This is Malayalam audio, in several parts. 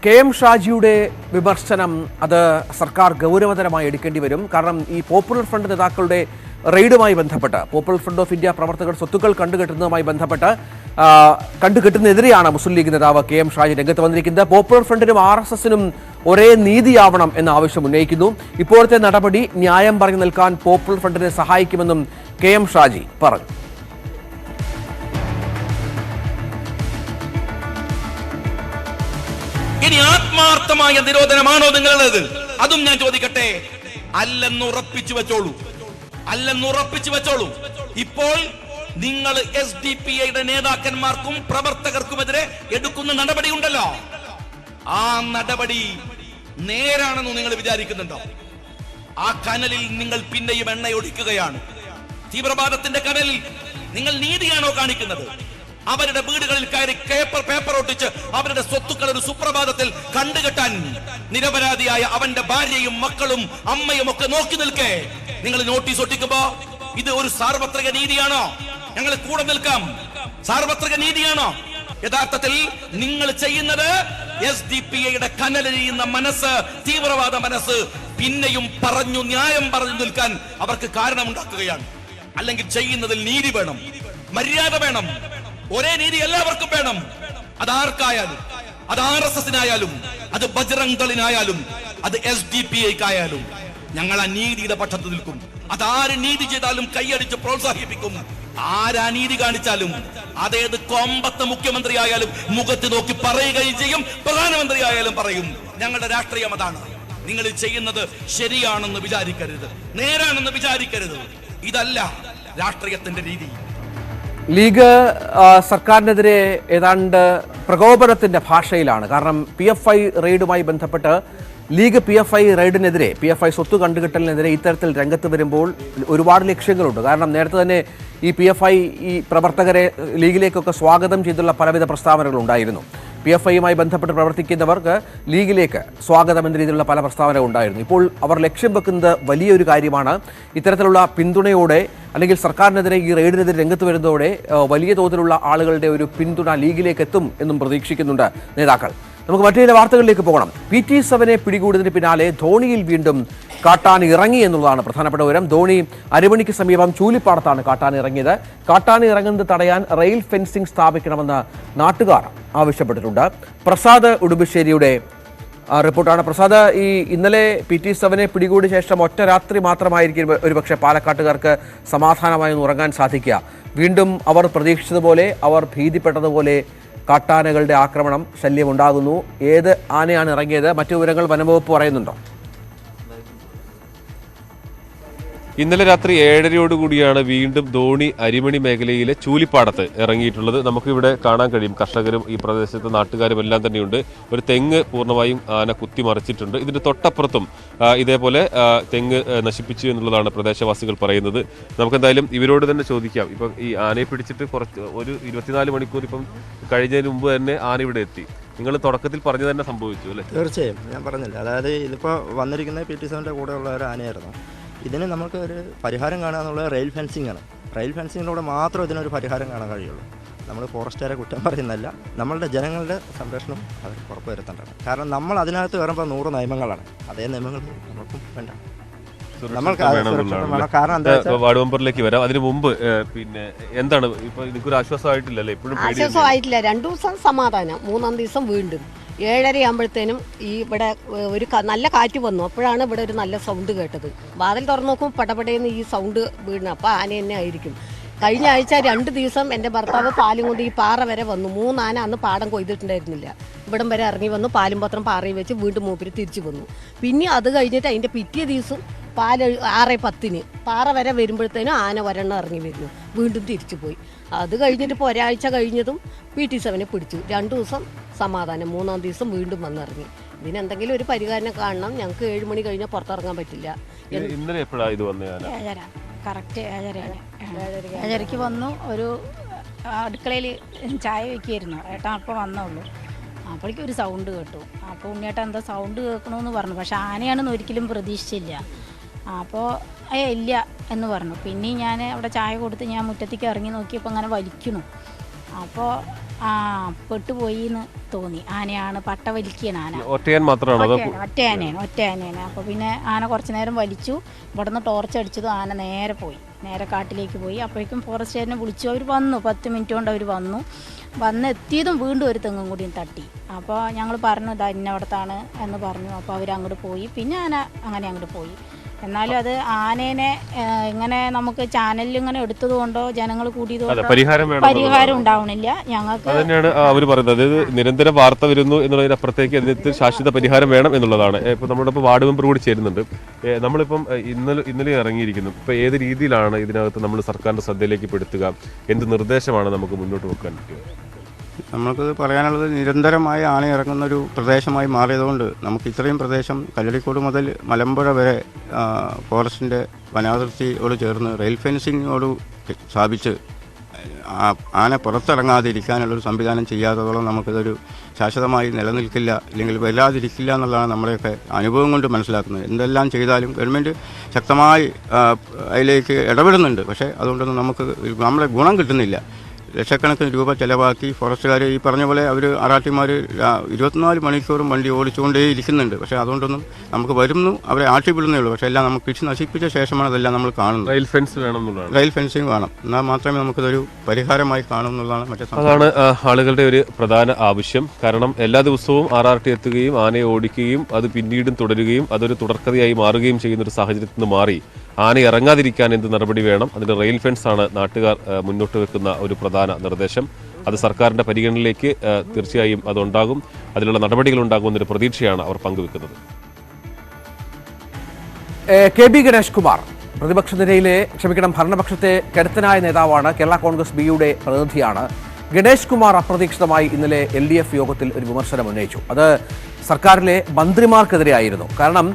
കെ.എം. ഷാജിയുടെ വിമർശനം അത് സർക്കാർ ഗൗരവതരമായി എടുക്കേണ്ടി വരും. കാരണം ഈ പോപ്പുലർ ഫ്രണ്ട് നേതാക്കളുടെ റെയ്ഡുമായി ബന്ധപ്പെട്ട് പോപ്പുലർ ഫ്രണ്ട് ഓഫ് ഇന്ത്യ പ്രവർത്തകർ സ്വത്തുക്കൾ കണ്ടുകെട്ടുന്നതുമായി ബന്ധപ്പെട്ട് കണ്ടുകെട്ടുന്നതിനെതിരെയാണ് മുസ്ലിം ലീഗ് നേതാവ് കെ.എം. ഷാജി രംഗത്ത് വന്നിരിക്കുന്നത്. പോപ്പുലർ ഫ്രണ്ടിനും RSSനും ഒരേ നീതിയാവണം എന്ന ആവശ്യം ഉന്നയിക്കുന്നു. ഇപ്പോഴത്തെ നടപടി ന്യായം പറഞ്ഞു നിൽക്കാൻ പോപ്പുലർ ഫ്രണ്ടിനെ സഹായിക്കുമെന്നും കെ.എം. ഷാജി പറഞ്ഞു. ഇനി ആത്മാർത്ഥമായ നിരോധനമാണോ നിങ്ങളുടേത്? അതും ഞാൻ ചോദിക്കട്ടെ. അല്ലെന്നുറപ്പിച്ചു വെച്ചോളൂ. ഇപ്പോൾ നിങ്ങൾ SDPIയുടെ നേതാക്കന്മാർക്കും പ്രവർത്തകർക്കുമെതിരെ എടുക്കുന്ന നടപടി ഉണ്ടല്ലോ, ആ നടപടി നേരാണെന്ന് നിങ്ങൾ വിചാരിക്കുന്നുണ്ടോ? ആ കനലിൽ നിങ്ങൾ പിന്നെയും എണ്ണയൊഴിക്കുകയാണ്. തീവ്രവാദത്തിന്റെ കനലിൽ നിങ്ങൾ നീതിയാണോ കാണിക്കുന്നത്? അവരുടെ വീടുകളിൽ കയറി പേപ്പർ ഒട്ടിച്ച് അവരുടെ സ്വത്തുക്കൾ ഒരു സുപ്രഭാതത്തിൽ കണ്ടുകെട്ടാൻ നിരപരാധിയായ അവന്റെ ഭാര്യയും മക്കളും അമ്മയും ഒക്കെ നോക്കി നിൽക്കേ നിങ്ങൾ നോട്ടീസ് ഒട്ടിക്കുമ്പോ ഇത് ഒരു സാർവത്രിക നീതിയാണോ? ഞങ്ങൾ കൂടെ നിൽക്കാം. സാർവത്രിക നീതിയാണോ? യഥാർത്ഥത്തിൽ നിങ്ങൾ ചെയ്യുന്നത് SDPIയുടെ കനലെരിയുന്ന മനസ്സ്, തീവ്രവാദ മനസ്സ് പിന്നെയും ന്യായം പറഞ്ഞു നിൽക്കാൻ അവർക്ക് കാരണമുണ്ടാക്കുകയാണ്. അല്ലെങ്കിൽ ചെയ്യുന്നതിൽ നീതി വേണം, മര്യാദ വേണം. ഒരേ നീതി എല്ലാവർക്കും വേണം. അതാർക്കായാലും, അത് RSSനായാലും, അത് ബജ്റംഗ് ദളിനായാലും, അത് SDPIക്കായാലും ഞങ്ങൾ ആ നീതിയുടെ പക്ഷത്ത് നിൽക്കും. അതാര് നീതി ചെയ്താലും കൈയടിച്ച് പ്രോത്സാഹിപ്പിക്കും. ആരാ നീതി കാണിച്ചാലും, അതേത് കൊമ്പത്തെ മുഖ്യമന്ത്രി ആയാലും മുഖത്ത് നോക്കി പറയുകയും ചെയ്യും. പ്രധാനമന്ത്രി ആയാലും പറയും. ഞങ്ങളുടെ രാഷ്ട്രീയം അതാണ്. നിങ്ങൾ ചെയ്യുന്നത് ശരിയാണെന്ന് വിചാരിക്കരുത്, നേരാണെന്ന് വിചാരിക്കരുത്. ഇതല്ല രാഷ്ട്രീയത്തിന്റെ രീതി. ലീഗ് സർക്കാരിനെതിരെ ഏതാണ്ട് പ്രകോപനത്തിന്റെ ഭാഷയിലാണ്. കാരണം PFI റെയ്ഡുമായി ബന്ധപ്പെട്ട് ലീഗ് PFI റെയ്ഡിനെതിരെ, PFI സ്വത്ത് കണ്ടുകെട്ടലിനെതിരെ ഇത്തരത്തിൽ രംഗത്ത് വരുമ്പോൾ ഒരുപാട് ലക്ഷ്യങ്ങളുണ്ട്. കാരണം നേരത്തെ തന്നെ ഈ PFI ഈ പ്രവർത്തകരെ ലീഗിലേക്കൊക്കെ സ്വാഗതം ചെയ്തുള്ള പലവിധ പ്രസ്താവനകളുണ്ടായിരുന്നു. PFIയുമായി ബന്ധപ്പെട്ട് പ്രവർത്തിക്കുന്നവർക്ക് ലീഗിലേക്ക് സ്വാഗതം എന്ന രീതിയിലുള്ള പല പ്രസ്താവനകൾ ഉണ്ടായിരുന്നു. ഇപ്പോൾ അവർ ലക്ഷ്യം വെക്കുന്നത് വലിയൊരു കാര്യമാണ്. ഇത്തരത്തിലുള്ള പിന്തുണയോടെ അല്ലെങ്കിൽ സർക്കാരിനെതിരെ ഈ റെയ്ഡിനെതിരെ രംഗത്ത് വരുന്നതോടെ വലിയ തോതിലുള്ള ആളുകളുടെ ഒരു പിന്തുണ ലീഗിലേക്ക് എത്തും എന്നും പ്രതീക്ഷിക്കുന്നുണ്ട് നേതാക്കൾ. നമുക്ക് മറ്റു ചില വാർത്തകളിലേക്ക് പോകണം. PT7 പിടികൂടുന്നതിന് പിന്നാലെ ധോണിയിൽ വീണ്ടും കാട്ടാന ഇറങ്ങി എന്നുള്ളതാണ് പ്രധാനപ്പെട്ട വിവരം. ധോണി അരമണിക്ക് സമീപം ചൂലിപ്പാടത്താണ് കാട്ടാന ഇറങ്ങിയത്. കാട്ടാന ഇറങ്ങുന്നത് തടയാൻ റെയിൽ ഫെൻസിംഗ് സ്ഥാപിക്കണമെന്ന് നാട്ടുകാർ ആവശ്യപ്പെട്ടിട്ടുണ്ട്. പ്രസാദ് ഉടുമ്പശ്ശേരിയുടെ റിപ്പോർട്ടാണ്. പ്രസാദ്, ഈ ഇന്നലെ PT7 പിടികൂടിയ ശേഷം ഒറ്റ രാത്രി മാത്രമായിരിക്കും ഒരുപക്ഷെ പാലക്കാട്ടുകാർക്ക് സമാധാനമായി ഉറങ്ങാൻ സാധിക്കുക. വീണ്ടും അവർ പ്രതീക്ഷിച്ചതുപോലെ, അവർ ഭീതിപ്പെട്ടതുപോലെ കാട്ടാനകളുടെ ആക്രമണം, ശല്യമുണ്ടാകുന്നു. ഏത് ആനയാണ് ഇറങ്ങിയത്? മറ്റു വിവരങ്ങൾ വനംവകുപ്പ് പറയുന്നുണ്ടോ? ഇന്നലെ രാത്രി 7:30 വീണ്ടും ധോണി അരിമണി മേഖലയിലെ ചൂലിപ്പാടത്ത് ഇറങ്ങിയിട്ടുള്ളത്. നമുക്കിവിടെ കാണാൻ കഴിയും. കർഷകരും ഈ പ്രദേശത്തെ നാട്ടുകാരും എല്ലാം തന്നെയുണ്ട്. ഒരു തെങ്ങ് പൂർണ്ണമായും ആന കുത്തിമറിച്ചിട്ടുണ്ട്. ഇതിന്റെ തൊട്ടപ്പുറത്തും ഇതേപോലെ തെങ്ങ് നശിപ്പിച്ചു എന്നുള്ളതാണ് പ്രദേശവാസികൾ പറയുന്നത്. നമുക്കെന്തായാലും ഇവരോട് തന്നെ ചോദിക്കാം. ഇപ്പം ഈ ആനയെ പിടിച്ചിട്ട് ഒരു 24 മണിക്കൂർ ഇപ്പം കഴിഞ്ഞതിന് മുമ്പ് തന്നെ ആന ഇവിടെ എത്തി. നിങ്ങൾ തുടക്കത്തിൽ പറഞ്ഞു തന്നെ സംഭവിച്ചു അല്ലേ? തീർച്ചയായും ഞാൻ പറഞ്ഞില്ല. അതായത് ഇതിപ്പോൾ വന്നിരിക്കുന്ന PT7 കൂടെയുള്ള ഒരു ആനയായിരുന്നു. ഇതിന് നമുക്ക് ഒരു പരിഹാരം കാണാമെന്നുള്ളത് റെയിൽ ഫെൻസിങ് ആണ്. റെയിൽ ഫെൻസിങ്ങിലൂടെ മാത്രം ഇതിനൊരു പരിഹാരം കാണാൻ കഴിയുള്ളൂ. നമ്മൾ ഫോറസ്റ്റുകാരെ കുറ്റം പറയുന്നതല്ല, നമ്മളുടെ ജനങ്ങളുടെ സംരക്ഷണം അവർ ഉറപ്പുവരുത്തേണ്ടതാണ്. കാരണം നമ്മൾ അതിനകത്ത് കയറുമ്പോൾ 100 നിയമങ്ങളാണ്. അതേ നിയമങ്ങൾ നമുക്കും വേണ്ട. വാർഡ് മെമ്പറിലേക്ക് വരാം. അതിന് മുമ്പ് പിന്നെ എന്താണ് ഇപ്പൊ എനിക്കൊരു ആശ്വാസമായിട്ടില്ലല്ലേ? ഇപ്പോഴും ആശ്വാസമായിട്ടില്ല. 2 ദിവസം സമാധാനം, 3-ാം ദിവസം വീണ്ടും 7:30 ആകുമ്പോഴത്തേനും ഈ ഇവിടെ ഒരു നല്ല കാറ്റ് വന്നു. അപ്പോഴാണ് ഇവിടെ ഒരു നല്ല സൗണ്ട് കേട്ടത്. വാതിൽ തുറന്നു നോക്കും, പടപടയെന്ന് ഈ സൗണ്ട് വീണു. അപ്പോൾ ആന തന്നെ ആയിരിക്കും. കഴിഞ്ഞ ആഴ്ച 2 ദിവസം എൻ്റെ ഭർത്താവ് പാലും കൊണ്ട് ഈ പാറ വരെ വന്നു. 3 ആന അന്ന് പാടം കൊയ്തിട്ടുണ്ടായിരുന്നില്ല. ഇവിടം വരെ ഇറങ്ങി വന്നു, പാലും പത്രം പാറയിൽ വെച്ച് വീണ്ടും മൂപ്പര് തിരിച്ചു വന്നു. പിന്നെ അത് കഴിഞ്ഞിട്ട് അതിൻ്റെ പിറ്റേ ദിവസം 6:10 പാറ വരെ വരുമ്പോഴത്തേനും ആന ഒരെണ്ണം ഇറങ്ങി വരുന്നു, വീണ്ടും തിരിച്ചു പോയി. അത് കഴിഞ്ഞിട്ട് ഇപ്പോൾ ഒരാഴ്ച കഴിഞ്ഞതും PT7 പിടിച്ചു. 2 ദിവസം സമാധാനം, 3-ാം ദിവസം വീണ്ടും വന്നിറങ്ങി. ഇതിനെന്തെങ്കിലും ഒരു പരിഹാരം കാണണം. ഞങ്ങൾക്ക് 7 മണി കഴിഞ്ഞാൽ പുറത്തിറങ്ങാൻ പറ്റില്ല. ഇന്നലെ എപ്പോഴാണ് ഇത് വന്നത്? 7:30 കറക്റ്റ് 7:30 വന്നു. ഒരു അടുക്കളയിൽ ചായ വയ്ക്കായിരുന്നു. ഏട്ടാ അപ്പോൾ വന്നുള്ളൂ. അപ്പോഴേക്കും ഒരു സൗണ്ട് കേട്ടു. അപ്പോൾ ഉണ്ണിയേട്ടൻ എന്താ സൗണ്ട് കേൾക്കണമെന്ന് പറഞ്ഞു. പക്ഷെ ആനയാണെന്ന് ഒരിക്കലും പ്രതീക്ഷിച്ചില്ല. അപ്പോൾ ഇല്ല എന്ന് പറഞ്ഞു. പിന്നെ ഞാൻ അവിടെ ചായ കൊടുത്ത് ഞാൻ മുറ്റത്തേക്ക് ഇറങ്ങി നോക്കിയപ്പോൾ അങ്ങനെ വലിക്കുന്നു. അപ്പോൾ പെട്ടുപോയി എന്ന് തോന്നി. ആനയാണ് പട്ട വലിക്കുകയാണ് ആന. ഒറ്റയാൻ മാത്രമാണോ? ഒറ്റ ആനയാണ്. അപ്പോൾ പിന്നെ ആന കുറച്ച് നേരം വലിച്ചു. ഇവിടുന്ന് ടോർച്ച് അടിച്ചതും ആന നേരെ കാട്ടിലേക്ക് പോയി. അപ്പോഴേക്കും ഫോറസ്റ്റുകാരനെ വിളിച്ചു. അവർ വന്നു, 10 മിനിറ്റ് കൊണ്ട് അവർ വന്നെത്തിയതും വീണ്ടും ഒരു തെങ്ങും കൂടിയും തട്ടി. അപ്പോൾ ഞങ്ങൾ പറഞ്ഞു ഇതാ ഇന്നവിടത്താണ് എന്ന് പറഞ്ഞു. അപ്പോൾ അവർ പോയി. പിന്നെ ആന അങ്ങനെ അങ്ങോട്ട് പോയി. എന്നാലും അത് ആനേനെ ഇങ്ങനെ നമുക്ക് ചാനലിൽ ഇങ്ങനെ എടുത്തത് കൊണ്ടോ ജനങ്ങൾ കൂടിയതുകൊണ്ടോ പരിഹാരം ഉണ്ടാവണില്ല. ഞങ്ങൾക്ക് തന്നെയാണ് അവർ പറയുന്നത്. അതായത് നിരന്തരം വാർത്ത വരുന്നു എന്നുള്ളതിനപ്പുറത്തേക്ക് അതിനകത്ത് ശാശ്വത പരിഹാരം വേണം എന്നുള്ളതാണ്. ഇപ്പൊ നമ്മുടെ ഇപ്പോൾ വാർഡ് മെമ്പർ കൂടി ചേരുന്നുണ്ട്. നമ്മളിപ്പം ഇന്നലെ ഇറങ്ങിയിരിക്കുന്നു. ഇപ്പൊ ഏത് രീതിയിലാണ് ഇതിനകത്ത് നമ്മൾ സർക്കാരിന്റെ ശ്രദ്ധയിലേക്ക് പെടുത്തുക? എന്ത് നിർദ്ദേശമാണ് നമുക്ക് മുന്നോട്ട് വെക്കാൻ പറ്റുക? നമുക്കത് പറയാനുള്ളത്, നിരന്തരമായി ആന ഇറങ്ങുന്നൊരു പ്രദേശമായി മാറിയതുകൊണ്ട് നമുക്ക് ഇത്രയും പ്രദേശം കല്ലടിക്കോട് മുതൽ മലമ്പുഴ വരെ ഫോറസ്റ്റിൻ്റെ വനാതിർത്തിയോട് ചേർന്ന് റെയിൽ ഫെൻസിങ്ങോട് സ്ഥാപിച്ച് ആന പുറത്തിറങ്ങാതിരിക്കാനുള്ളൊരു സംവിധാനം ചെയ്യാത്തതോളം നമുക്കിതൊരു ശാശ്വതമായി നിലനിൽക്കില്ല, അല്ലെങ്കിൽ വരാതിരിക്കില്ല എന്നുള്ളതാണ് നമ്മുടെയൊക്കെ അനുഭവം കൊണ്ട് മനസ്സിലാക്കുന്നത്. എന്തെല്ലാം ചെയ്താലും ഗവൺമെൻറ് ശക്തമായി അതിലേക്ക് ഇടപെടുന്നുണ്ട്. പക്ഷേ അതുകൊണ്ടൊന്നും നമുക്ക് നമ്മളെ ഗുണം കിട്ടുന്നില്ല. ലക്ഷക്കണക്കിന് രൂപ ചിലവാക്കി ഫോറസ്റ്റുകാർ ഈ പറഞ്ഞ പോലെ അവർ ആറാട്ടിമാർ 24 മണിക്കൂറും വണ്ടി ഓടിച്ചുകൊണ്ടേ ഇരിക്കുന്നുണ്ട്. പക്ഷേ അതുകൊണ്ടൊന്നും നമുക്ക് വരുന്നു, അവരെ ആട്ടിവിടുന്നേ ഉള്ളൂ. പക്ഷേ എല്ലാം നമുക്ക് കൃഷി നശിപ്പിച്ച ശേഷമാണ് അതെല്ലാം നമ്മൾ കാണുന്നത്. റെയിൽ ഫെൻസിങ് വേണം, എന്നാൽ മാത്രമേ നമുക്കിതൊരു പരിഹാരമായി കാണുമെന്നുള്ളതാണ് അതാണ് ആളുകളുടെ ഒരു പ്രധാന ആവശ്യം. കാരണം എല്ലാ ദിവസവും RRT എത്തുകയും ആനയെ ഓടിക്കുകയും അത് പിന്നീടും തുടരുകയും അതൊരു തുടർക്കഥയായി മാറുകയും ചെയ്യുന്ന ഒരു സാഹചര്യത്തിൽ നിന്ന് മാറി ആന ഇറങ്ങാതിരിക്കാൻ എന്ത് നടപടി വേണം? അതിന്റെ റെയിൽ ഫെൻസ് ആണ് നാട്ടുകാർ മുന്നോട്ട് വെക്കുന്ന ഒരു പ്രധാന നിർദ്ദേശം. അത് സർക്കാരിന്റെ പരിഗണനയിലേക്ക് തീർച്ചയായും അതുണ്ടാകും, അതിലുള്ള നടപടികൾ ഉണ്ടാകുമെന്നൊരു പ്രതീക്ഷയാണ് അവർ പങ്കുവെക്കുന്നത്. KB ഗണേഷ് കുമാർ ഭരണപക്ഷത്തെ കരുത്തനായ നേതാവാണ്. കേരള കോൺഗ്രസ് ബിയുടെ പ്രതിനിധിയാണ്. ഗണേഷ് കുമാർ അപ്രതീക്ഷിതമായി ഇന്നലെ LDF യോഗത്തിൽ ഒരു വിമർശനം ഉന്നയിച്ചു. അത് സർക്കാരിലെ മന്ത്രിമാർക്കെതിരെയായിരുന്നു. കാരണം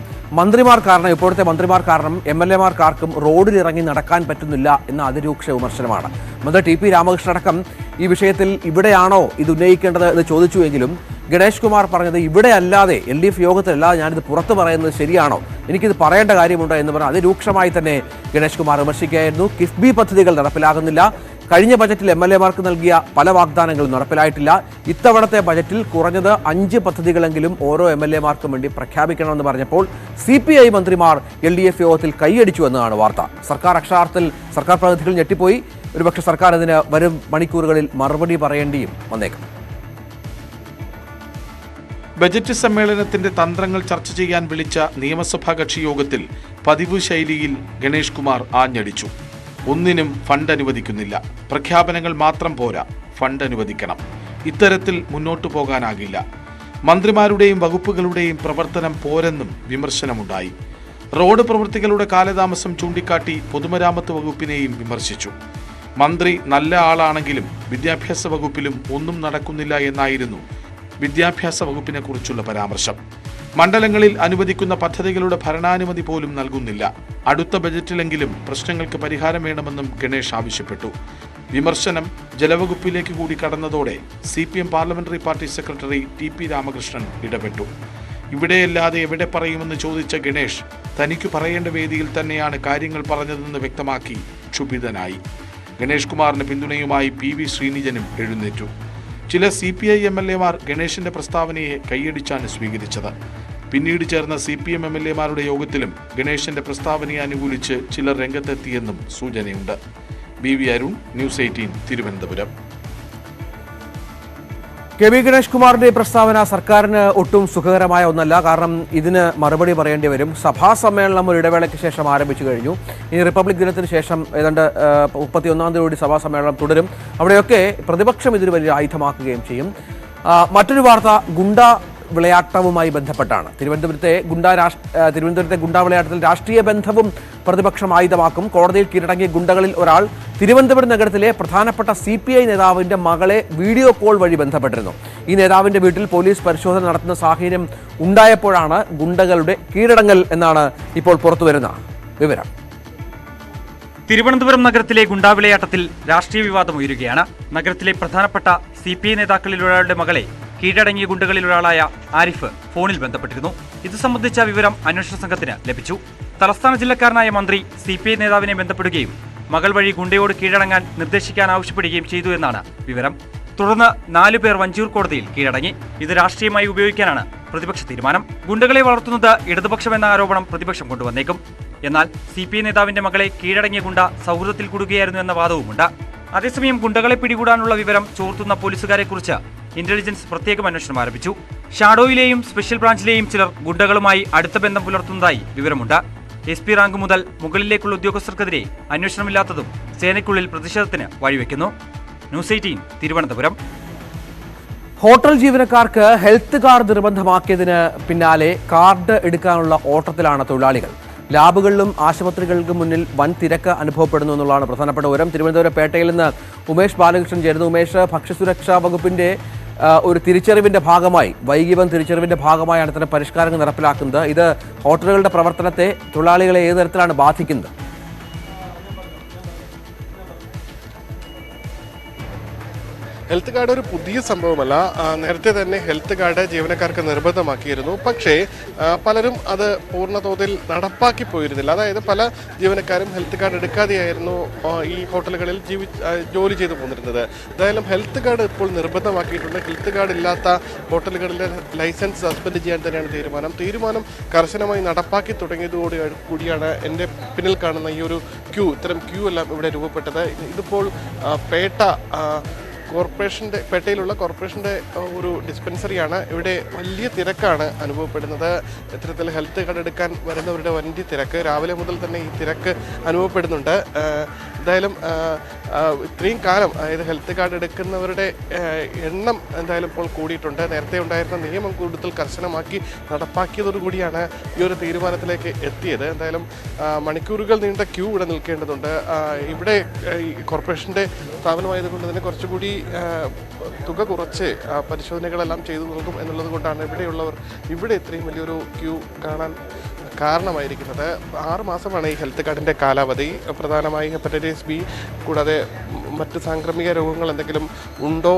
ഇപ്പോഴത്തെ മന്ത്രിമാർ കാരണം MLA മാർക്കാർക്കും റോഡിലിറങ്ങി നടക്കാൻ പറ്റുന്നില്ല എന്ന അതിരൂക്ഷ വിമർശനമാണ്. മന്ത്രി TP രാമകൃഷ്ണൻ അടക്കം ഈ വിഷയത്തിൽ ഇവിടെയാണോ ഇത് ഉന്നയിക്കേണ്ടത് എന്ന് ചോദിച്ചുവെങ്കിലും ഗണേഷ് കുമാർ പറഞ്ഞത് ഇവിടെ അല്ലാതെ LDF യോഗത്തിലല്ലാതെ ഞാനിത് പുറത്ത് പറയുന്നത് ശരിയാണോ, എനിക്കിത് പറയേണ്ട കാര്യമുണ്ടോ എന്ന് പറഞ്ഞാൽ അതിരൂക്ഷമായി തന്നെ ഗണേഷ് കുമാർ വിമർശിക്കുകയായിരുന്നു. കിഫ്ബി പദ്ധതികൾ നടപ്പിലാകുന്നില്ല. കഴിഞ്ഞ ബജറ്റിൽ MLA മാർക്ക് നൽകിയ പല വാഗ്ദാനങ്ങളും നടപ്പിലായിട്ടില്ല. ഇത്തവണത്തെ ബജറ്റിൽ കുറഞ്ഞത് 5 പദ്ധതികളെങ്കിലും ഓരോ MLA മാർക്കും വേണ്ടി പ്രഖ്യാപിക്കണമെന്ന് പറഞ്ഞപ്പോൾ CPI മന്ത്രിമാർ LDF യോഗത്തിൽ കൈയടിച്ചു എന്നതാണ് വാർത്ത. സർക്കാർ പ്രതിനിധികൾ ഞെട്ടിപ്പോയി. ഒരുപക്ഷെ സർക്കാർ ഇതിന് വരും മണിക്കൂറുകളിൽ മറുപടി പറയേണ്ടിയും വന്നേക്കും. ബജറ്റ് സമ്മേളനത്തിന്റെ തന്ത്രങ്ങൾ ചർച്ച ചെയ്യാൻ വിളിച്ച നിയമസഭാ കക്ഷി യോഗത്തിൽ പതിവ് ശൈലിയിൽ ഗണേഷ് കുമാർ ആഞ്ഞടിച്ചു. ഒന്നിനും ഫണ്ട് അനുവദിക്കുന്നില്ല, പ്രഖ്യാപനങ്ങൾ മാത്രം പോരാ, ഫണ്ട് അനുവദിക്കണം. ഇത്തരത്തിൽ മുന്നോട്ടു പോകാനാകില്ല. മന്ത്രിമാരുടെയും വകുപ്പുകളുടെയും പ്രവർത്തനം പോരെന്നും വിമർശനമുണ്ടായി. റോഡ് പ്രവൃത്തികളുടെ കാലതാമസം ചൂണ്ടിക്കാട്ടി പൊതുമരാമത്ത് വകുപ്പിനെയും വിമർശിച്ചു. മന്ത്രി നല്ല ആളാണെങ്കിലും വിദ്യാഭ്യാസ വകുപ്പിലും ഒന്നും നടക്കുന്നില്ല എന്നായിരുന്നു വിദ്യാഭ്യാസ വകുപ്പിനെ കുറിച്ചുള്ള പരാമർശം. മണ്ഡലങ്ങളിൽ അനുവദിക്കുന്ന പദ്ധതികളുടെ ഭരണാനുമതി പോലും നൽകുന്നില്ല. അടുത്ത ബജറ്റിലെങ്കിലും പ്രശ്നങ്ങൾക്ക് പരിഹാരം വേണമെന്നും ഗണേഷ് ആവശ്യപ്പെട്ടു. വിമർശനം ജലവകുപ്പിലേക്ക് കൂടി കടന്നതോടെ CPM parliamentary party secretary TP Ramakrishnan ഇടപെട്ടു. ഇവിടെയല്ലാതെ എവിടെ പറയുമെന്ന് ചോദിച്ച ഗണേഷ് തനിക്ക് പറയേണ്ട വേദിയിൽ തന്നെയാണ് കാര്യങ്ങൾ പറഞ്ഞതെന്ന് വ്യക്തമാക്കി ക്ഷുഭിതനായി. ഗണേഷ് കുമാറിന് പിന്തുണയുമായി PV ശ്രീനിജനും എഴുന്നേറ്റു. ചില CPI MLA മാർ ഗണേഷിന്റെ പ്രസ്താവനയെ കൈയടിച്ചാണ് സ്വീകരിച്ചത്. പിന്നീട് ചേർന്ന CPM MLA മാരുടെ യോഗത്തിലും ഗണേഷിന്റെ പ്രസ്താവനയെ അനുകൂലിച്ച് ചിലർ രംഗത്തെത്തിയെന്നും സൂചനയുണ്ട്. BV Arun, news 18, Thiruvananthapuram. KB Ganesh കുമാറിന്റെ പ്രസ്താവന സർക്കാരിന് ഒട്ടും സുഖകരമായ ഒന്നല്ല. കാരണം ഇതിന് മറുപടി പറയേണ്ടി വരും. സഭാ സമ്മേളനം ഒരു ഇടവേളയ്ക്ക് ശേഷം ആരംഭിച്ചു കഴിഞ്ഞു. ഇനി റിപ്പബ്ലിക് ദിനത്തിന് ശേഷം ഏതാണ്ട് 31-ാം തീയതി സഭാ സമ്മേളനം തുടരും. അവിടെയൊക്കെ പ്രതിപക്ഷം ഇതൊരു വലിയ ആയുധമാക്കുകയും ചെയ്യും. മറ്റൊരു വാർത്ത ഗുണ്ട വിളയാട്ടവുമായി ബന്ധപ്പെട്ടാണ്. തിരുവനന്തപുരത്തെ ഗുണ്ടാ വിളയാട്ടത്തിൽ രാഷ്ട്രീയ ബന്ധവും പ്രതിപക്ഷം ആയുധമാക്കും. കോടതിയിൽ കീഴടങ്ങിയ ഗുണ്ടകളിൽ ഒരാൾ തിരുവനന്തപുരം നഗരത്തിലെ പ്രധാനപ്പെട്ട CPI നേതാവിന്റെ മകളെ വീഡിയോ കോൾ വഴി ബന്ധപ്പെട്ടിരുന്നു. ഈ നേതാവിന്റെ വീട്ടിൽ പോലീസ് പരിശോധന നടത്തുന്ന സാഹചര്യം ഉണ്ടായപ്പോഴാണ് ഗുണ്ടകളുടെ കീഴടങ്ങൽ എന്നാണ് ഇപ്പോൾ പുറത്തുവരുന്ന വിവരം. തിരുവനന്തപുരം നഗരത്തിലെ ഗുണ്ടാവിളയാട്ടത്തിൽ രാഷ്ട്രീയ വിവാദം ഉയരുകയാണ്. നഗരത്തിലെ പ്രധാനപ്പെട്ട CPI നേതാക്കളിൽ ഒരാളുടെ മകളെ കീഴടങ്ങിയ ഗുണ്ടകളിൽ ഒരാളായ ആരിഫ് ഫോണിൽ ബന്ധപ്പെട്ടിരുന്നു. ഇത് സംബന്ധിച്ച വിവരം അന്വേഷണ സംഘത്തിന് ലഭിച്ചു. തലസ്ഥാന ജില്ലക്കാരനായ മന്ത്രി CPI നേതാവിനെ ബന്ധപ്പെടുകയും മകൾ വഴി ഗുണ്ടയോട് കീഴടങ്ങാൻ നിർദ്ദേശിക്കാൻ ആവശ്യപ്പെടുകയും ചെയ്തു എന്നാണ് വിവരം. തുടർന്ന് 4 പേർ വഞ്ചൂർ കോടതിയിൽ കീഴടങ്ങി. ഇത് രാഷ്ട്രീയമായി ഉപയോഗിക്കാനാണ് പ്രതിപക്ഷ തീരുമാനം. ഗുണ്ടകളെ വളർത്തുന്നത് ഇടതുപക്ഷമെന്ന ആരോപണം പ്രതിപക്ഷം കൊണ്ടുവന്നേക്കും. എന്നാൽ CPI നേതാവിന്റെ മകളെ കീഴടങ്ങിയ ഗുണ്ട സൗഹൃദത്തിൽ കൂടുകയായിരുന്നു എന്ന വാദവുമുണ്ട്. അതേസമയം ഗുണ്ടകളെ പിടികൂടാനുള്ള വിവരം ചോർത്തുന്ന പോലീസുകാരെക്കുറിച്ച് ഇന്റലിജൻസ് പ്രത്യേകം അന്വേഷണം ആരംഭിച്ചു. ഷാഡോയിലെയും സ്പെഷ്യൽ ബ്രാഞ്ചിലെയും ചിലർ ഗുണ്ടകളുമായി അടുത്ത ബന്ധം പുലർത്തുന്നതായി വിവരമുണ്ട്. SP റാങ്ക് മുതൽ മുകളിലേക്കുള്ള ഉദ്യോഗസ്ഥർക്കെതിരെ അന്വേഷണമില്ലാത്തതും സേനയ്ക്കുള്ളിൽ പ്രതിഷേധത്തിന് വഴിവെക്കുന്നു. ന്യൂസ് 18 തിരുവനന്തപുരം. ഹോട്ടൽ ജീവനക്കാർക്ക് ഹെൽത്ത് കാർഡ് നിർബന്ധമാക്കിയതിന് പിന്നാലെ കാർഡ് എടുക്കാനുള്ള ഓട്ടത്തിലാണ് തൊഴിലാളികൾ. ലാബുകളിലും ആശുപത്രികൾക്കും മുന്നിൽ വൻ തിരക്ക് അനുഭവപ്പെടുന്നു എന്നുള്ളതാണ് പ്രധാനപ്പെട്ട വിവരം. തിരുവനന്തപുരം പേട്ടയിൽ നിന്ന് ഉമേഷ് ബാലകൃഷ്ണൻ ചേരുന്നു. ഉമേഷ്, ഭക്ഷ്യസുരക്ഷാ വകുപ്പിന്റെ ഒരു തിരിച്ചറിവിന്റെ ഭാഗമായി, വൈകിവൻ തിരിച്ചറിവിന്റെ ഭാഗമായാണ് ഇത്തരം പരിഷ്കാരങ്ങൾ നടപ്പിലാക്കുന്നത്. ഇത് ഹോട്ടലുകളുടെ പ്രവർത്തനത്തെ, തൊഴിലാളികളെ ഏത് തരത്തിലാണ് ബാധിക്കുന്നത്? ഹെൽത്ത് കാർഡ് ഒരു പുതിയ സംഭവമല്ല. നേരത്തെ തന്നെ ഹെൽത്ത് കാർഡ് ജീവനക്കാർക്ക് നിർബന്ധമാക്കിയിരുന്നു. പക്ഷേ പലരും അത് പൂർണ്ണതോതിൽ നടപ്പാക്കി പോയിരുന്നില്ല. അതായത് പല ജീവനക്കാരും ഹെൽത്ത് കാർഡ് എടുക്കാതെയായിരുന്നു ഈ ഹോട്ടലുകളിൽ ജോലി ചെയ്തു പോന്നിരുന്നത്. എന്തായാലും ഹെൽത്ത് കാർഡ് ഇപ്പോൾ നിർബന്ധമാക്കിയിട്ടുണ്ട്. ഹെൽത്ത് കാർഡ് ഇല്ലാത്ത ഹോട്ടലുകളിലെ ലൈസൻസ് സസ്പെൻഡ് ചെയ്യാൻ തന്നെയാണ് തീരുമാനം കർശനമായി നടപ്പാക്കി തുടങ്ങിയതോടു കൂടിയാണ് എൻ്റെ പിന്നിൽ കാണുന്ന ഈ ഒരു ഇത്തരം ക്യൂ എല്ലാം ഇവിടെ രൂപപ്പെട്ടത്. ഇതിപ്പോൾ പേട്ടയിലുള്ള കോർപ്പറേഷൻ്റെ ഒരു ഡിസ്പെൻസറിയാണ്. ഇവിടെ വലിയ തിരക്കാണ് അനുഭവപ്പെടുന്നത്. ഇത്തരത്തിൽ ഹെൽത്ത് കാർഡ് എടുക്കാൻ വരുന്നവരുടെ വലിയ തിരക്ക്, രാവിലെ മുതൽ തന്നെ ഈ തിരക്ക് അനുഭവപ്പെടുന്നുണ്ട്. എന്തായാലും ഇത്രയും കാലം, അതായത് ഹെൽത്ത് കാർഡ് എടുക്കുന്നവരുടെ എണ്ണം എന്തായാലും ഇപ്പോൾ കൂടിയിട്ടുണ്ട്. നേരത്തെ ഉണ്ടായിരുന്ന നിയമം കൂടുതൽ കർശനമാക്കി നടപ്പാക്കിയതോടുകൂടിയാണ് ഈ ഒരു തീരുമാനത്തിലേക്ക് എത്തിയത്. എന്തായാലും മണിക്കൂറുകൾ നീണ്ട ക്യൂ ഇവിടെ നിൽക്കേണ്ടതുണ്ട്. ഇവിടെ കോർപ്പറേഷൻ്റെ സ്ഥാപനമായതുകൊണ്ട് തന്നെ കുറച്ചുകൂടി തുക കുറച്ച് പരിശോധനകളെല്ലാം ചെയ്തു നൽകും എന്നുള്ളത് കൊണ്ടാണ് ഇവിടെയുള്ളവർ ഇവിടെ ഇത്രയും വലിയൊരു ക്യൂ കാണാൻ കാരണമായിരിക്കുന്നത്. 6 മാസമാണ് ഈ ഹെൽത്ത് കാർഡിൻ്റെ കാലാവധി. പ്രധാനമായി ഹെപ്പറ്റൈറ്റിസ് B കൂടാതെ മറ്റ് സാംക്രമിക രോഗങ്ങൾ എന്തെങ്കിലും ഉണ്ടോ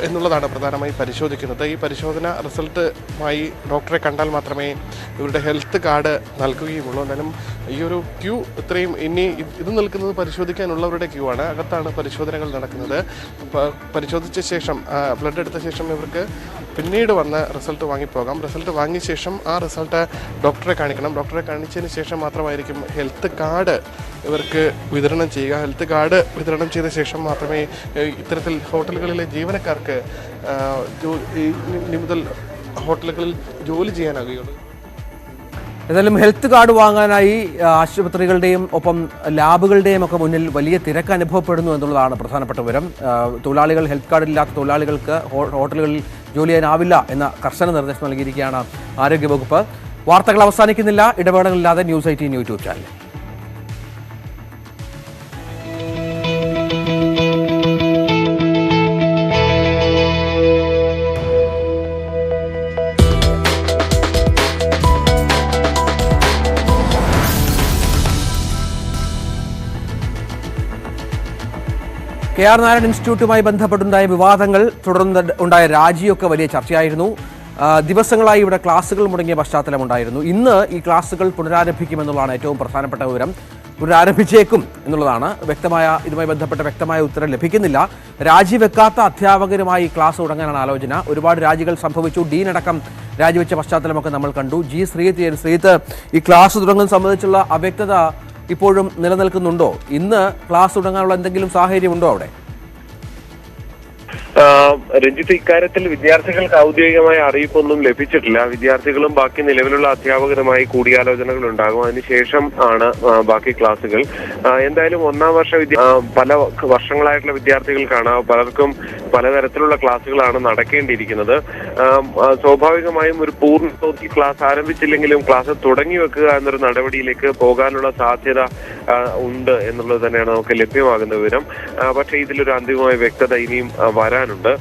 എന്നുള്ളതാണ് പ്രധാനമായി പരിശോധിക്കുന്നത്. ഈ പരിശോധന റിസൾട്ടുമായി ഡോക്ടറെ കണ്ടാൽ മാത്രമേ ഇവരുടെ ഹെൽത്ത് കാർഡ് നൽകുകയുമുള്ളൂ. എന്നാലും ഈ ഒരു ക്യൂ ഇത്രയും ഇത് നിൽക്കുന്നത് പരിശോധിക്കാനുള്ളവരുടെ ക്യൂ ആണ്. അകത്താണ് പരിശോധനകൾ നടക്കുന്നത്. പരിശോധിച്ച ശേഷം, ബ്ലഡ് എടുത്ത ശേഷം ഇവർക്ക് പിന്നീട് വന്ന് റിസൾട്ട് വാങ്ങിപ്പോകാം. റിസൾട്ട് വാങ്ങിയ ശേഷം ആ റിസൾട്ട് ഡോക്ടറെ കാണിക്കണം. ഡോക്ടറെ കാണിച്ചതിന് ശേഷം മാത്രമായിരിക്കും ഹെൽത്ത് കാർഡ് ഇവർക്ക് വിതരണം ചെയ്യുക. ഹെൽത്ത് കാർഡ് വിതരണം ചെയ്ത ശേഷം മാത്രമേ ഇത്തരത്തിൽ ഹോട്ടലുകളിലെ ജീവനക്കാർക്ക് ഇനി മുതൽ ഹോട്ടലുകളിൽ ജോലി ചെയ്യാനാകുകയുള്ളൂ. ഏതായാലും ഹെൽത്ത് കാർഡ് വാങ്ങാനായി ആശുപത്രികളുടെയും ഒപ്പം ലാബുകളുടെയും ഒക്കെ മുന്നിൽ വലിയ തിരക്ക് അനുഭവപ്പെടുന്നു എന്നുള്ളതാണ് പ്രധാനപ്പെട്ട വിവരം. തൊഴിലാളികൾ, ഹെൽത്ത് കാർഡില്ലാത്ത തൊഴിലാളികൾക്ക് ഹോട്ടലുകളിൽ ജോലി ചെയ്യാനാവില്ല എന്ന കർശന നിർദ്ദേശം നൽകിയിരിക്കുകയാണ് ആരോഗ്യവകുപ്പ്. വാർത്തകൾ അവസാനിക്കുന്നില്ല. ഇടവേളകളില്ലാതെ news 18 YouTube channel. KR Narayan ഇൻസ്റ്റിറ്റ്യൂട്ടുമായി ബന്ധപ്പെട്ടുണ്ടായ വിവാദങ്ങൾ, തുടർന്ന് ഉണ്ടായ രാജിയൊക്കെ വലിയ ചർച്ചയായിരുന്നു. ദിവസങ്ങളായി ഇവിടെ ക്ലാസുകൾ മുടങ്ങിയ പശ്ചാത്തലമുണ്ടായിരുന്നു. ഇന്ന് ഈ ക്ലാസുകൾ പുനരാരംഭിക്കുമെന്നുള്ളതാണ് ഏറ്റവും പ്രധാനപ്പെട്ട വിവരം. പുനരാരംഭിച്ചേക്കും എന്നുള്ളതാണ്. ഇതുമായി ബന്ധപ്പെട്ട വ്യക്തമായ ഉത്തരം ലഭിക്കുന്നില്ല. രാജിവെക്കാത്ത അധ്യാപകരുമായി ക്ലാസ് തുടങ്ങാനാണ് ആലോചന. ഒരുപാട് രാജികൾ സംഭവിച്ചു. ഡീൻ അടക്കം രാജിവെച്ച പശ്ചാത്തലമൊക്കെ നമ്മൾ കണ്ടു. ശ്രീത്ത്, ഈ ക്ലാസ് തുടങ്ങുന്നത് സംബന്ധിച്ചുള്ള അവ്യക്തത ഇപ്പോഴും നിലനിൽക്കുന്നുണ്ടോ? ഇന്ന് ക്ലാസ് തുടങ്ങാനുള്ള എന്തെങ്കിലും സാഹചര്യമുണ്ടോ അവിടെ? രഞ്ജിത്ത്, ഇക്കാര്യത്തിൽ വിദ്യാർത്ഥികൾക്ക് ഔദ്യോഗികമായ അറിയിപ്പൊന്നും ലഭിച്ചിട്ടില്ല. വിദ്യാർത്ഥികളും ബാക്കി നിലവിലുള്ള അധ്യാപകരുമായി കൂടിയാലോചനകൾ ഉണ്ടാകും. അതിനുശേഷം ആണ് ബാക്കി ക്ലാസുകൾ. എന്തായാലും 1ാം വർഷ പല വർഷങ്ങളായിട്ടുള്ള വിദ്യാർത്ഥികൾക്കാണ്. പലർക്കും പലതരത്തിലുള്ള ക്ലാസുകളാണ് നടക്കേണ്ടിയിരിക്കുന്നത്. സ്വാഭാവികമായും ഒരു പൂർണ്ണതോതിൽ ക്ലാസ് ആരംഭിച്ചില്ലെങ്കിലും ക്ലാസ് തുടങ്ങി വെക്കുക എന്നൊരു നടപടിയിലേക്ക് പോകാനുള്ള സാധ്യത ഉണ്ട് എന്നുള്ളത് തന്നെയാണ് നമുക്ക് ലഭ്യമാകുന്ന വിവരം. പക്ഷേ ഇതിലൊരു അന്തിമമായ വ്യക്തത ഇനിയും വരാനുണ്ട്.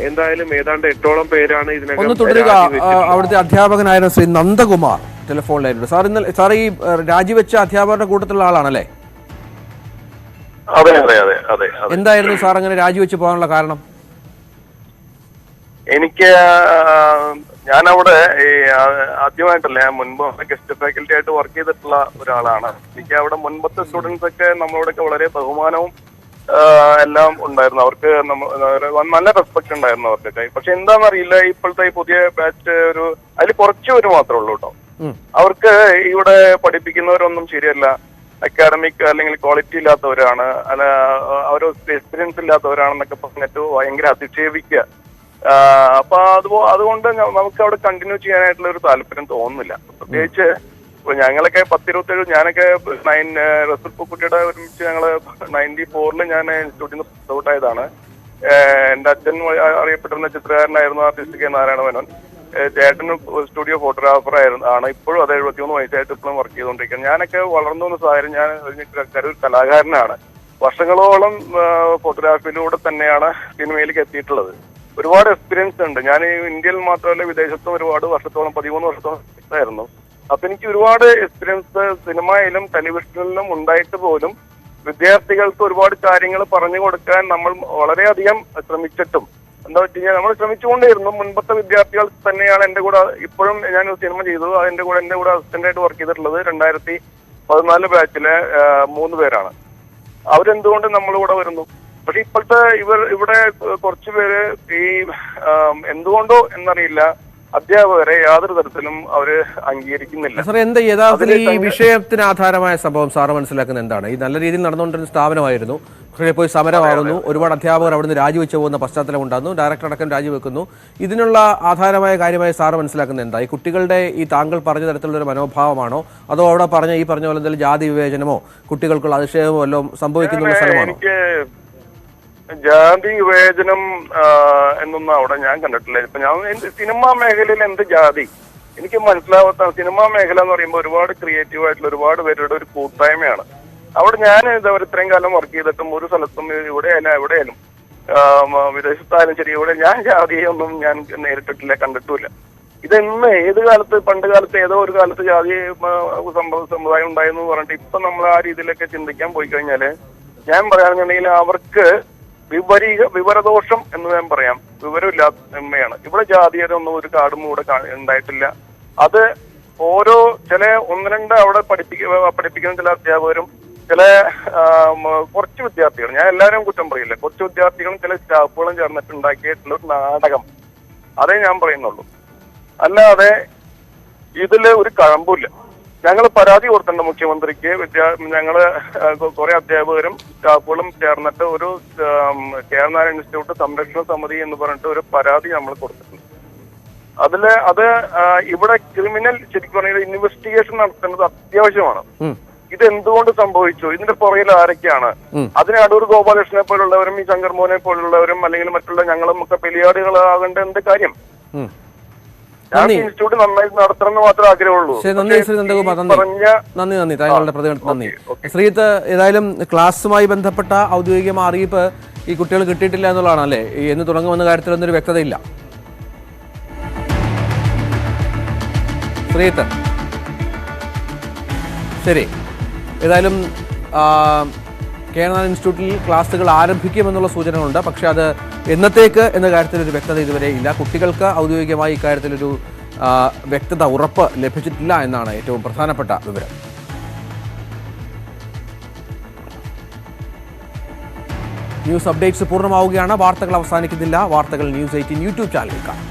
എന്തായാലും ഏതാണ്ട് 8ഓളം പേരാണ് ഇതിനകം. അവിടുത്തെ അധ്യാപകനായിരുന്ന ശ്രീ നന്ദകുമാർ ടെലിഫോണിലായിരുന്നു. സാർ ഈ രാജിവെച്ച അധ്യാപകരുടെ കൂട്ടത്തിലുള്ള ആളാണല്ലേ? അതെ അതെ അതെ അതെ. എന്തായിരുന്നു സാർ അങ്ങനെ രാജിവെച്ച് പോകാനുള്ള കാരണം? ഞാനവിടെ ആദ്യമായിട്ടല്ല, ഞാൻ മുൻപ് ഗസ്റ്റ് ഫാക്കൽറ്റി ആയിട്ട് വർക്ക് ചെയ്തിട്ടുള്ള ഒരാളാണ്. എനിക്ക് അവിടെ മുൻപത്തെ സ്റ്റുഡൻസ് ഒക്കെ നമ്മളോടൊക്കെ വളരെ ബഹുമാനവും എല്ലാം ഉണ്ടായിരുന്നു. അവർക്ക് നല്ല റെസ്പെക്ട് ഉണ്ടായിരുന്നു അവർക്കൊക്കെ. പക്ഷെ എന്താണെന്നറിയില്ല, ഇപ്പോഴത്തെ ഈ പുതിയ ബാച്ച് അതിൽ കുറച്ച് പേര് മാത്രമേ ഉള്ളൂ കേട്ടോ. അവർക്ക് ഇവിടെ പഠിപ്പിക്കുന്നവരൊന്നും ശരിയല്ല, അക്കാഡമിക് അല്ലെങ്കിൽ ക്വാളിറ്റി ഇല്ലാത്തവരാണ്, അല്ല അവർ എക്സ്പീരിയൻസ് ഇല്ലാത്തവരാണെന്നൊക്കെ പറഞ്ഞിട്ട് ഭയങ്കര അധിക്ഷേപിക്കുക. അപ്പൊ അതുകൊണ്ട് നമുക്ക് അവിടെ കണ്ടിന്യൂ ചെയ്യാനായിട്ടുള്ള ഒരു താല്പര്യം തോന്നുന്നില്ല. പ്രത്യേകിച്ച് ഞങ്ങളൊക്കെ 10-27, ഞാനൊക്കെ റസൂൽ പൂക്കുട്ടിയുടെ ഒരുമിച്ച് ഞങ്ങള് 94 ഞാൻ ഇൻസ്റ്റിറ്റ്യൂട്ടിൽ നിന്ന് ഔട്ടായതാണ്. എന്റെ അച്ഛൻ അറിയപ്പെട്ടിരുന്ന ചിത്രകാരനായിരുന്നു ആർട്ടിസ്റ്റ് കെ നാരായണ മേനോൻ. ചേട്ടനും സ്റ്റുഡിയോ ഫോട്ടോഗ്രാഫർ ആണ്. ഇപ്പോഴും അത് 73 വയസ്സായിട്ട് ഇപ്പോഴും വർക്ക് ചെയ്തുകൊണ്ടിരിക്കുന്നത്. ഞാനൊക്കെ വളർന്നു വന്ന സാഹചര്യം, ഞാൻ ഒരു കലാകാരനാണ്. വർഷങ്ങളോളം ഫോട്ടോഗ്രാഫിയിലൂടെ തന്നെയാണ് സിനിമയിലേക്ക് എത്തിയിട്ടുള്ളത്. ഒരുപാട് എക്സ്പീരിയൻസ് ഉണ്ട്. ഞാൻ ഇന്ത്യയിൽ മാത്രമല്ല വിദേശത്തും ഒരുപാട് വർഷത്തോളം 13 വർഷത്തോളം ആയിരുന്നു. അപ്പൊ എനിക്ക് ഒരുപാട് എക്സ്പീരിയൻസ് സിനിമയിലും ടെലിവിഷനിലും ഉണ്ടായിട്ട് പോലും വിദ്യാർത്ഥികൾക്ക് ഒരുപാട് കാര്യങ്ങൾ പറഞ്ഞു കൊടുക്കാൻ നമ്മൾ വളരെയധികം ശ്രമിച്ചിട്ടും എന്താ വെച്ച് കഴിഞ്ഞാൽ നമ്മൾ ശ്രമിച്ചുകൊണ്ടേയിരുന്നു. മുൻപത്തെ വിദ്യാർത്ഥികൾ തന്നെയാണ് എന്റെ കൂടെ, ഇപ്പോഴും ഞാൻ സിനിമ ചെയ്തു, എന്റെ കൂടെ അസിസ്റ്റന്റ് ആയിട്ട് വർക്ക് ചെയ്തിട്ടുള്ളത് 2014 ബാച്ചിലെ 3 പേരാണ്. അവരെന്തുകൊണ്ട് നമ്മുടെ കൂടെ വരുന്നു? പക്ഷെ ഇപ്പോഴത്തെ ഇവിടെ കുറച്ചു പേര് ഈ എന്തുകൊണ്ടോ എന്നറിയില്ല, അധ്യാപകരെ യാതൊരു തരത്തിലും അവര് അംഗീകരിക്കുന്നില്ല. സാർ, എന്താ യഥാർത്ഥത്തിൽ ഈ വിഷയത്തിന് ആധാരമായ സംഭവം സാറ് മനസ്സിലാക്കുന്നത് എന്താണ്? ഈ നല്ല രീതിയിൽ നടന്നുകൊണ്ടിരുന്ന സ്ഥാപനമായിരുന്നു, പക്ഷേ പോയി സമരമാകുന്നു, ഒരുപാട് അധ്യാപകർ അവിടുന്ന് രാജിവെച്ചു പോകുന്ന പശ്ചാത്തലം ഉണ്ടാകുന്നു, ഡയറക്ടർ അടക്കം രാജിവെക്കുന്നു. ഇതിനുള്ള ആധാരമായ കാര്യമായി സാറ് മനസ്സിലാക്കുന്നത് എന്താ? ഈ കുട്ടികളുടെ ഈ താങ്കൾ പറഞ്ഞ തരത്തിലുള്ള ഒരു മനോഭാവമാണോ, അതോ അവിടെ ഈ പറഞ്ഞ പോലെ എന്തെങ്കിലും ജാതി വിവേചനമോ കുട്ടികൾക്കുള്ള അതിശയമോ വല്ലതും സംഭവിക്കുന്ന സ്ഥലമാണോ? ജാതി വിവേചനം എന്നൊന്നും അവിടെ ഞാൻ കണ്ടിട്ടില്ല. ഇപ്പൊ സിനിമാ മേഖലയിൽ എന്ത് ജാതി എനിക്ക് മനസ്സിലാവാത്ത. സിനിമാ മേഖല എന്ന് പറയുമ്പോൾ ഒരുപാട് ക്രിയേറ്റീവ് ആയിട്ടുള്ള ഒരുപാട് പേരുടെ ഒരു കൂട്ടായ്മയാണ്. അവിടെ ഞാൻ ഇത്രയും കാലം വർക്ക് ചെയ്തിട്ടും ഒരു സ്ഥലത്തും എവിടെയായാലും വിദേശത്തായാലും ശരി, ഇവിടെ ഞാൻ ജാതിയൊന്നും ഞാൻ നേരിട്ടിട്ടില്ല, കണ്ടിട്ടില്ല. ഇതെന്ന് ഏത് കാലത്ത്, പണ്ട് കാലത്ത് ഏതോ ഒരു കാലത്ത് ജാതി സമുദായം ഉണ്ടായെന്ന് പറഞ്ഞിട്ട് ഇപ്പൊ നമ്മൾ ആ രീതിയിലൊക്കെ ചിന്തിക്കാൻ പോയി കഴിഞ്ഞാല് ഞാൻ പറയുകയാണെന്നുണ്ടെങ്കിൽ അവർക്ക് വിവരദോഷം എന്ന് ഞാൻ പറയാം. വിവരമില്ലായ്മയാണ്. ഇവിടെ ജാതീയതൊന്നും ഒരു കാടും കൂടെ ഉണ്ടായിട്ടില്ല. അത് ഓരോ ചില 1-2 അവിടെ പഠിപ്പിക്കുന്ന ചില അധ്യാപകരും ചില കുറച്ച് വിദ്യാർത്ഥികൾ, ഞാൻ എല്ലാവരും കുറ്റം പറയില്ല, കുറച്ച് വിദ്യാർത്ഥികളും ചില സ്റ്റാഫുകളും ചേർന്നിട്ട് ഉണ്ടാക്കിയിട്ടുള്ള ഒരു നാടകം, അതേ ഞാൻ പറയുന്നുള്ളൂ. അല്ലാതെ ഇതില് ഒരു കഴമ്പില്ല. ഞങ്ങൾ പരാതി കൊടുത്തിട്ടുണ്ട് മുഖ്യമന്ത്രിക്ക്. ഞങ്ങള് കുറെ അധ്യാപകരും സ്റ്റാഫുകളും ചേർന്നിട്ട് ഒരു കേരള ഇൻസ്റ്റിറ്റ്യൂട്ട് സംരക്ഷണ സമിതി എന്ന് പറഞ്ഞിട്ട് ഒരു പരാതി നമ്മൾ കൊടുത്തിട്ടുണ്ട്. അത് ഇവിടെ ക്രിമിനൽ ശരിക്കും പറഞ്ഞാൽ ഇൻവെസ്റ്റിഗേഷൻ നടത്തേണ്ടത് അത്യാവശ്യമാണ്. ഇത് എന്തുകൊണ്ട് സംഭവിച്ചു, ഇതിന്റെ പുറകിൽ ആരൊക്കെയാണ്? അതിന് അടൂർ ഗോപാലകൃഷ്ണനെ പോലുള്ളവരും ഈ ശങ്കർ മോഹനെ പോലുള്ളവരും അല്ലെങ്കിൽ മറ്റുള്ള ഞങ്ങളും ഒക്കെ പെലിയാടുകളാകേണ്ട എന്ത് കാര്യം? ഇൻസ്റ്റിറ്റ്യൂട്ട് നന്നായി നടത്തണമെന്ന് മാത്രമേ ആഗ്രഹമുള്ളൂ. നന്ദി താങ്കളുടെ പ്രതികരണം നന്ദി. ശ്രീത്ത്, ഏതായാലും ക്ലാസ്സുമായി ബന്ധപ്പെട്ട ഔദ്യോഗികമായ അറിയിപ്പ് ഈ കുട്ടികൾ കിട്ടിയിട്ടില്ല എന്നുള്ളതാണ് അല്ലേ? എന്ന് തുടങ്ങുമെന്ന കാര്യത്തിലൊന്നൊരു വ്യക്തതയില്ല. ശ്രീത്ത്, ശരി. ഏതായാലും കേരള ഇൻസ്റ്റിറ്റ്യൂട്ടിൽ ക്ലാസ്സുകൾ ആരംഭിക്കുമെന്നുള്ള സൂചനകളുണ്ട്. പക്ഷേ അത് എന്നത്തേക്ക് എന്ന കാര്യത്തിലൊരു വ്യക്തത ഇതുവരെ ഇല്ല. കുട്ടികൾക്ക് ഔദ്യോഗികമായി ഇക്കാര്യത്തിലൊരു വ്യക്തത, ഉറപ്പ് ലഭിച്ചിട്ടില്ല എന്നാണ് ഏറ്റവും പ്രധാനപ്പെട്ട വിവരം. ന്യൂസ് അപ്ഡേറ്റ്സ് പൂർണ്ണമാവുകയാണ്. വാർത്തകൾ അവസാനിക്കുന്നില്ല. വാർത്തകൾ News 18 യൂട്യൂബ് ചാനലിൽ കാണാം.